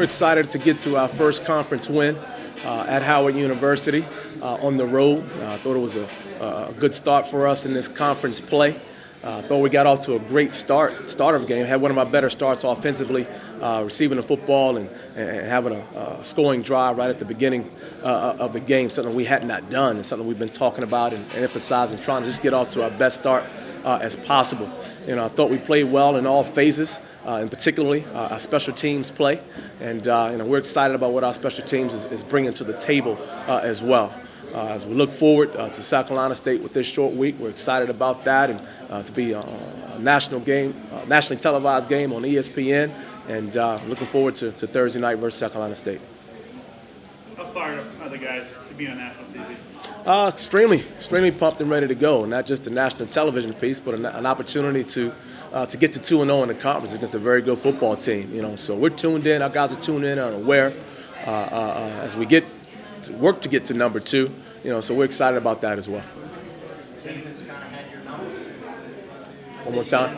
excited to get to our first conference win at Howard University on the road. I thought it was a good start for us in this conference play. I thought we got off to a great start of the game. Had one of my better starts offensively, receiving the football and having a scoring drive right at the beginning of the game, something we had not done and something we've been talking about and emphasizing, trying to just get off to our best start as possible. I thought we played well in all phases, and particularly our special teams play. And we're excited about what our special teams is bringing to the table as well. As we look forward to South Carolina State with this short week, we're excited about that and to be a national game, nationally televised game on ESPN, and looking forward to Thursday night versus South Carolina State. How fired up are the guys to be on national TV? Extremely pumped and ready to go. Not just the national television piece, but an opportunity to get to 2-0 in the conference against a very good football team. So we're tuned in. Our guys are tuned in and aware as we get to work to get to number 2. So we're excited about that as well. One more time.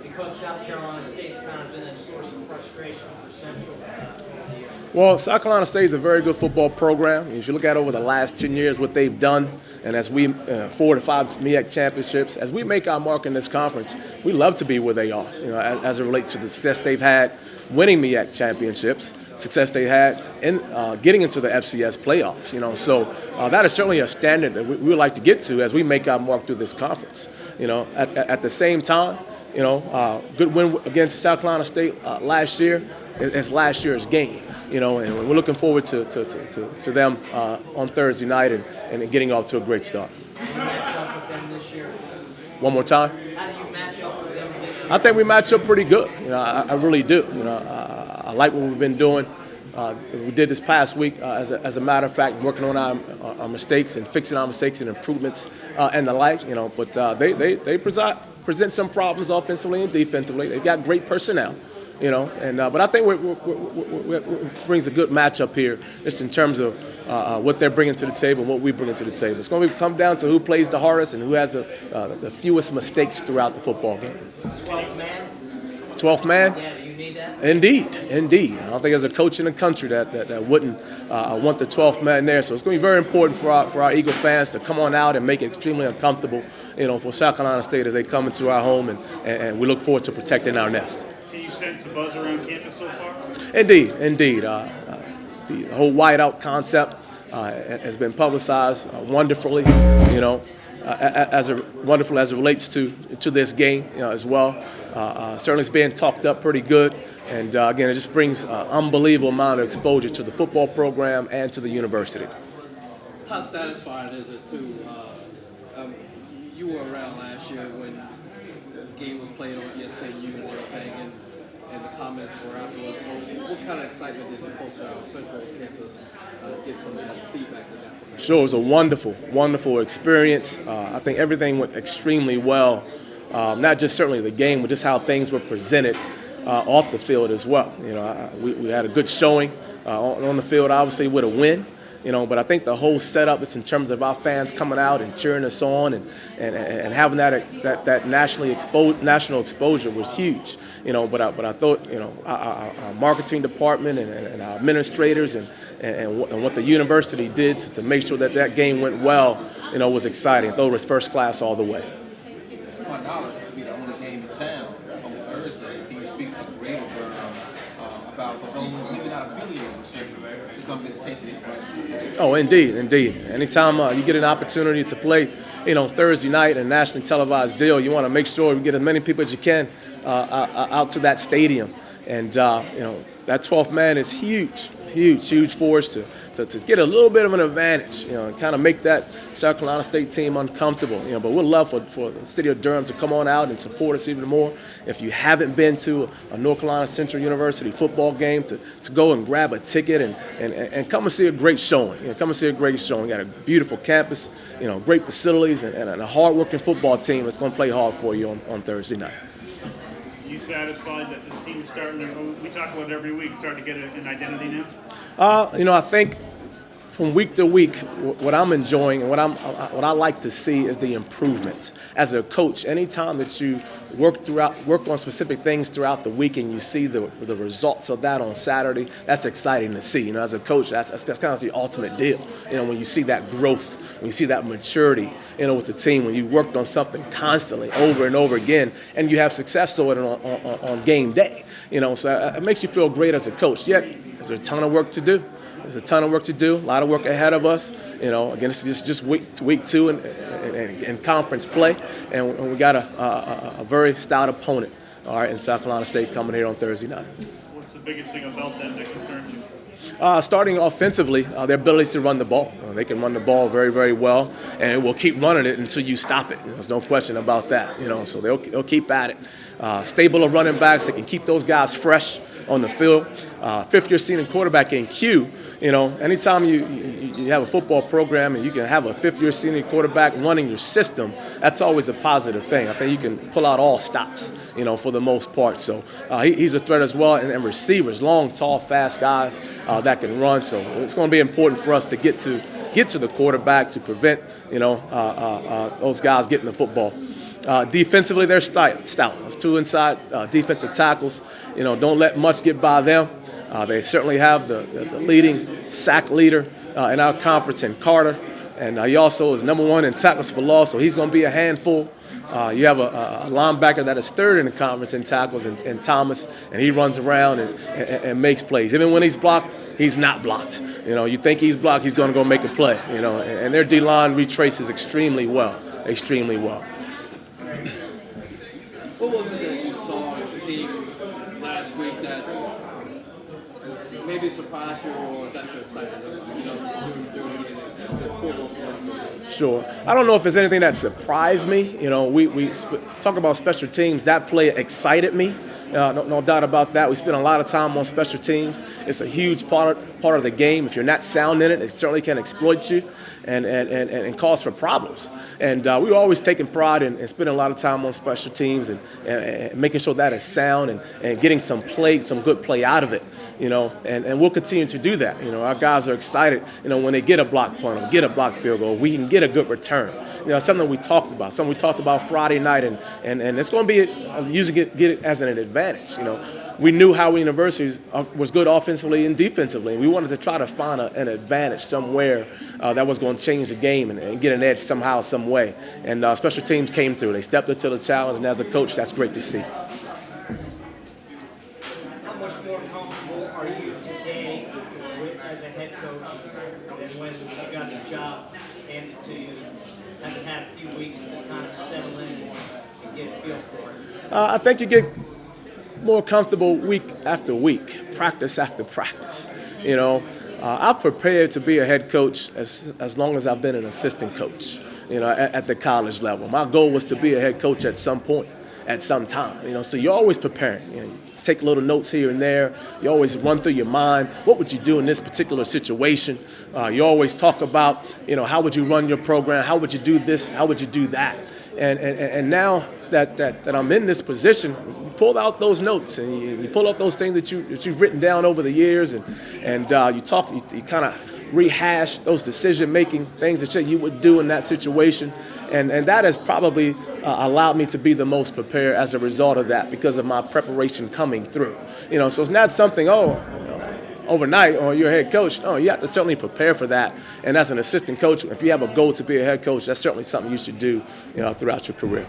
Because South Carolina State's kind of been a source of frustration for Central. Well, South Carolina State is a very good football program. If you look at over the last 10 years what they've done, and as we 4 to 5 MEAC championships, as we make our mark in this conference, we love to be where they are. As it relates to the success they've had winning MEAC championships, success they had in getting into the FCS playoffs. So that is certainly a standard that we would like to get to as we make our mark through this conference. At the same time, good win against South Carolina State last year. It's last year's game, and we're looking forward to them on Thursday night and getting off to a great start. How do you match up with them this year? One more time. How do you match up with them this year? I think we match up pretty good. I really do. I like what we've been doing. We did this past week, as a matter of fact, working on our mistakes and fixing our mistakes and improvements and the like. But they present some problems offensively and defensively. They've got great personnel. But I think it brings a good matchup here, just in terms of what they're bringing to the table and what we bring to the table. It's going to come down to who plays the hardest and who has the fewest mistakes throughout the football game. 12th man? 12th man? Yeah, do you need that? Indeed. I don't think there's a coach in the country that wouldn't want the 12th man there. So it's going to be very important for our Eagle fans to come on out and make it extremely uncomfortable, for South Carolina State as they come into our home, and we look forward to protecting our nest. Can you sense the buzz around campus so far? Indeed. The whole whiteout concept has been publicized wonderfully, as it relates to this game, as well. Certainly it's being talked up pretty good, and again, it just brings an unbelievable amount of exposure to the football program and to the university. How satisfying is it you were around last year when the game was played on ESPNU and everything, and the comments were afterwards. So what kind of excitement did the folks around Central campus get from that feedback they got from that? Sure, it was a wonderful experience. I think everything went extremely well. Not just certainly the game, but just how things were presented off the field as well. We had a good showing on the field, obviously with a win. But I think the whole setup is in terms of our fans coming out and cheering us on and having that national exposure was huge. But I thought our marketing department and our administrators and what the university did to make sure that game went well, was exciting. I thought it was first class all the way. To my knowledge, this will be the only game in town on Thursday. Can you speak to Greater Durham about for those maybe not affiliated with Central to come get a taste of this brand? Oh, indeed. Anytime you get an opportunity to play, Thursday night in a nationally televised deal, you want to make sure you get as many people as you can out to that stadium. And, that 12th man is huge for us to get a little bit of an advantage, and kind of make that South Carolina State team uncomfortable. But we'd love for the city of Durham to come on out and support us even more. If you haven't been to a North Carolina Central University football game, to go and grab a ticket and come and see a great showing. Come and see a great showing. We got a beautiful campus, great facilities, and a hard-working football team that's going to play hard for you on Thursday night. Are you satisfied that this team is starting to, we talk about it every week, starting to get an identity now? I think from week to week, what I'm enjoying and what I like to see is the improvement. As a coach, anytime that you work on specific things throughout the week and you see the results of that on Saturday, that's exciting to see. As a coach, that's kind of the ultimate deal. When you see that growth, when you see that maturity, with the team, when you worked on something constantly over and over again, and you have success with it on game day. So it makes you feel great as a coach. Yet, there's a ton of work to do. There's a ton of work to do, a lot of work ahead of us. Again, it's just week 2 in conference play, and we got a very stout opponent, all right, in South Carolina State coming here on Thursday night. What's the biggest thing about them that concerns you? Starting offensively, their ability to run the ball. They can run the ball very, very well, and it will keep running it until you stop it. There's no question about that. So they'll keep at it. Stable of running backs, they can keep those guys fresh on the field. Fifth-year senior quarterback in Q. Anytime you have a football program and you can have a fifth-year senior quarterback running your system, that's always a positive thing. I think you can pull out all stops, for the most part. So he's a threat as well. And receivers, long, tall, fast guys that can run. So it's going to be important for us to get to the quarterback to prevent, those guys getting the football. Defensively, they're stout. There's 2 inside defensive tackles. Don't let much get by them. They certainly have the leading sack leader in our conference in Carter. And he also is number 1 in tackles for loss, so he's going to be a handful. You have a linebacker that is 3rd in the conference in tackles in Thomas, and he runs around and makes plays. Even when he's blocked, he's not blocked. You think he's blocked, he's going to go make a play. And their D-line retraces extremely well. What was it that you saw in the team last week that maybe surprised you or got you excited during the pull-up? Sure. I don't know if there's anything that surprised me. We talk about special teams. That play excited me. No doubt about that. We spend a lot of time on special teams. It's a huge part of the game. If you're not sound in it, it certainly can exploit you and cause for problems. And we've always taken pride in spending a lot of time on special teams and making sure that is sound and getting some good play out of it. And we'll continue to do that. Our guys are excited, when they get a block punt or get a block field goal, we can get a good return. Something we talked about Friday night, and it's going to be using get it as an advantage. We knew how University was good offensively and defensively, and we wanted to try to find an advantage somewhere that was going to change the game and get an edge somehow, some way. And special teams came through. They stepped up to the challenge, and as a coach, that's great to see. How much more comfortable are you today as a head coach than when you got the job handed to you? Having had a few weeks to kind of settle in and get a feel for it? I think you get more comfortable week after week, practice after practice. I've prepared to be a head coach as long as I've been an assistant coach, at the college level. My goal was to be a head coach at some point, at some time, so you're always preparing. You take little notes here and there. You always run through your mind, what would you do in this particular situation? You always talk about, how would you run your program? How would you do this? How would you do that? And now that I'm in this position, you pull out those notes and you pull up those things that you've written down over the years, and you kind of rehash those decision-making things that you would do in that situation, and that has probably allowed me to be the most prepared as a result of that because of my preparation coming through. So it's not something overnight or you're a head coach. No, you have to certainly prepare for that. And as an assistant coach, if you have a goal to be a head coach, that's certainly something you should do throughout your career.